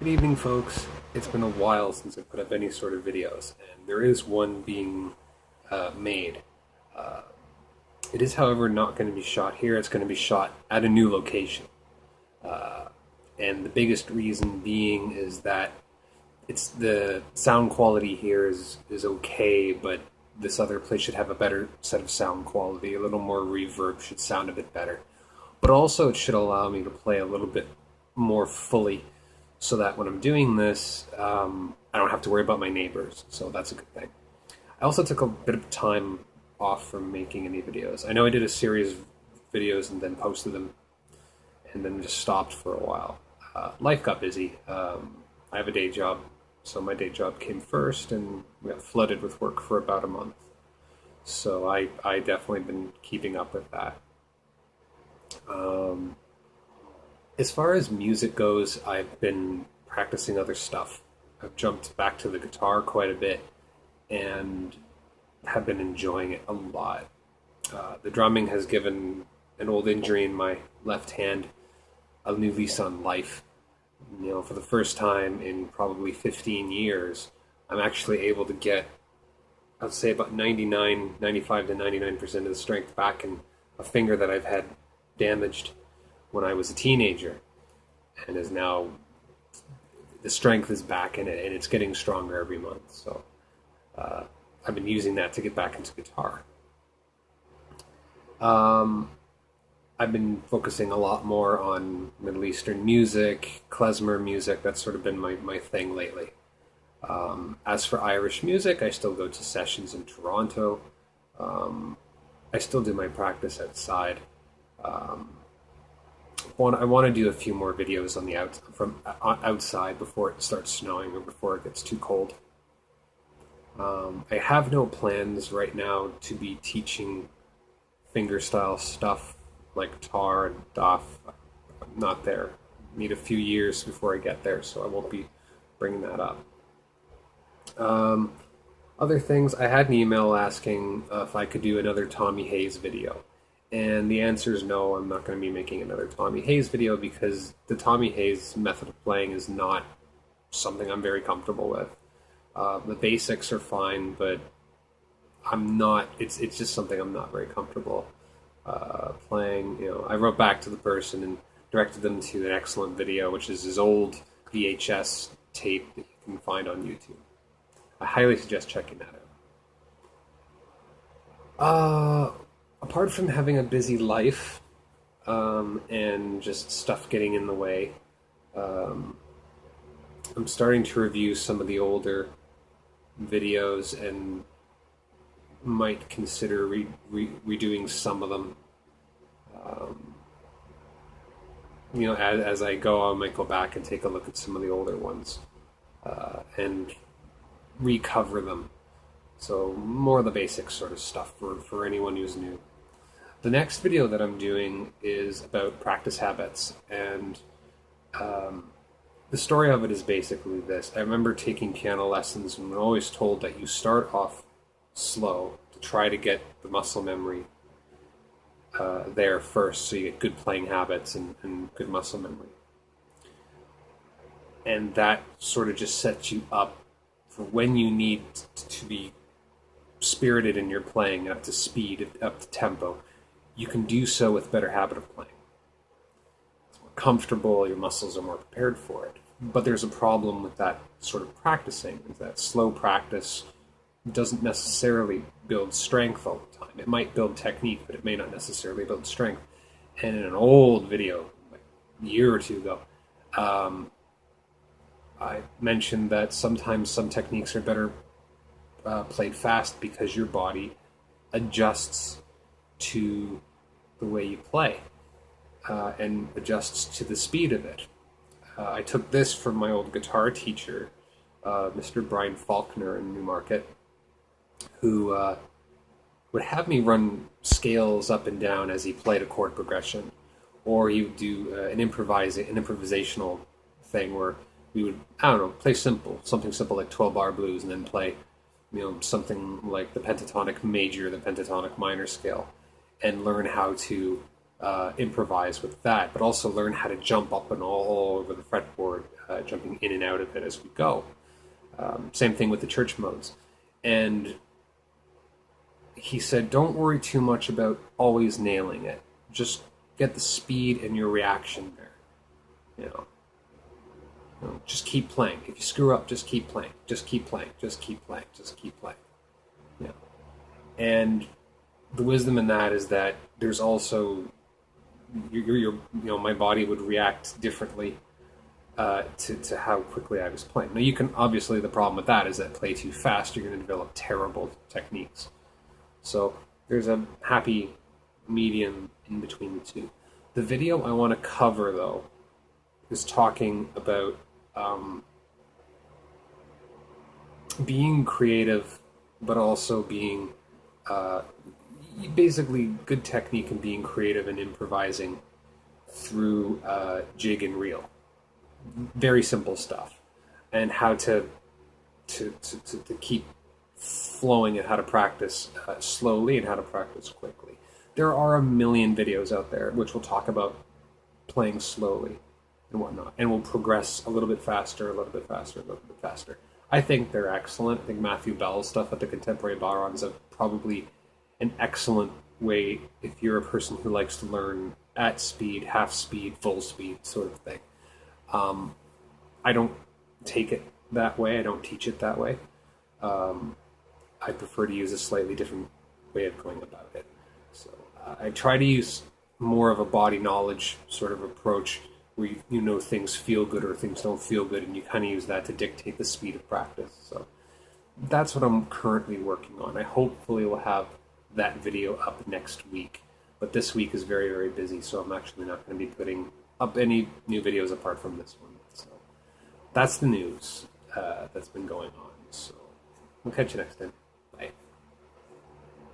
Good evening, folks. It's been a while since I put up any sort of videos, and there is one being made. Uh, it is, however, not going to be shot here. It's going to be shot at a new location. Uh, and the biggest reason being is that it's the sound quality here is okay, but this other place should have a better set of sound quality. A little more reverb should sound a bit better. But also, it should allow me to play a little bit more fully so that when I'm doing this, I don't have to worry about my neighbors. So that's a good thing. I also took a bit of time off from making any videos. I know I did a series of videos and then posted them and then just stopped for a while. Life got busy. I have a day job, so my day job came first, and we got flooded with work for about a month. So I definitely been keeping up with that. Um, as far as music goes, I've been practicing other stuff. I've jumped back to the guitar quite a bit and have been enjoying it a lot. The drumming has given an old injury in my left hand a new lease on life. You know, for the first time in probably 15 years, I'm actually able to get, I'd say about 95 to 99% of the strength back in a finger that I've had damaged when I was a teenager, and is now, the strength is back in it, and it's getting stronger every month. So I've been using that to get back into guitar. Um, I've been focusing a lot more on Middle Eastern music, klezmer music. That's sort of been my thing lately. As for Irish music, I still go to sessions in Toronto. Um, I still do my practice outside. Um, I want to do a few more videos on the outside before it starts snowing or before it gets too cold. I have no plans right now to be teaching fingerstyle stuff like tar and duff. I'm not there. Need a few years before I get there, so I won't be bringing that up. Um, Other things, I had an email asking if I could do another Tommy Hayes video. And the answer is no, I'm not going to be making another Tommy Hayes video because the Tommy Hayes method of playing is not something I'm very comfortable with. The basics are fine, but it's just something I'm not very comfortable playing. You know, I wrote back to the person and directed them to an excellent video, which is his old VHS tape that you can find on YouTube. I highly suggest checking that out. Apart from having a busy life and just stuff getting in the way, um, I'm starting to review some of the older videos and might consider redoing some of them. Um, as I go, I might go back and take a look at some of the older ones and recover them. So more of the basic sort of stuff for anyone who's new. The next video that I'm doing is about practice habits, and the story of it is basically this. I remember taking piano lessons and I'm always told that you start off slow to try to get the muscle memory there first, so you get good playing habits and good muscle memory. And that sort of just sets you up for when you need to be spirited in your playing, up to speed, up to tempo. You can do so with better habit of playing. It's more comfortable, your muscles are more prepared for it. But there's a problem with that sort of practicing, is that slow practice doesn't necessarily build strength all the time. It might build technique, but it may not necessarily build strength. And in an old video, like a year or two ago, I mentioned that sometimes some techniques are better played fast because your body adjusts to the way you play and adjusts to the speed of it. I took this from my old guitar teacher, Mr. Brian Faulkner in Newmarket, who would have me run scales up and down as he played a chord progression, or he would do an improvisational thing where we would, I don't know, play something simple like 12-bar blues, and then play, something like the pentatonic major, the pentatonic minor scale, and learn how to improvise with that, but also learn how to jump up and all over the fretboard, jumping in and out of it as we go. Same thing with the church modes. And he said, don't worry too much about always nailing it. Just get the speed and your reaction there. Just keep playing. If you screw up, just keep playing. Just keep playing. Just keep playing. Just keep playing. And the wisdom in that is that there's also my body would react differently to how quickly I was playing. Now, you can obviously, the problem with that is that play too fast, you're going to develop terrible techniques. So there's a happy medium in between the two. The video I want to cover, though, is talking about being creative, but also being basically good technique and being creative and improvising through jig and reel. Very simple stuff, and how to keep flowing and how to practice slowly and how to practice quickly. There are a million videos out there which will talk about playing slowly and whatnot, and will progress a little bit faster, a little bit faster, a little bit faster. I think they're excellent. I think Matthew Bell's stuff at the Contemporary Bar is probably an excellent way if you're a person who likes to learn at speed, half speed, full speed, sort of thing. I don't take it that way. I don't teach it that way. I prefer to use a slightly different way of going about it. So I try to use more of a body knowledge sort of approach where you know things feel good or things don't feel good, and you kind of use that to dictate the speed of practice. So that's what I'm currently working on. I hopefully will have that video up next week. But this week is very, very busy, so I'm actually not going to be putting up any new videos apart from this one. So that's the news that's been going on. So we'll catch you next time.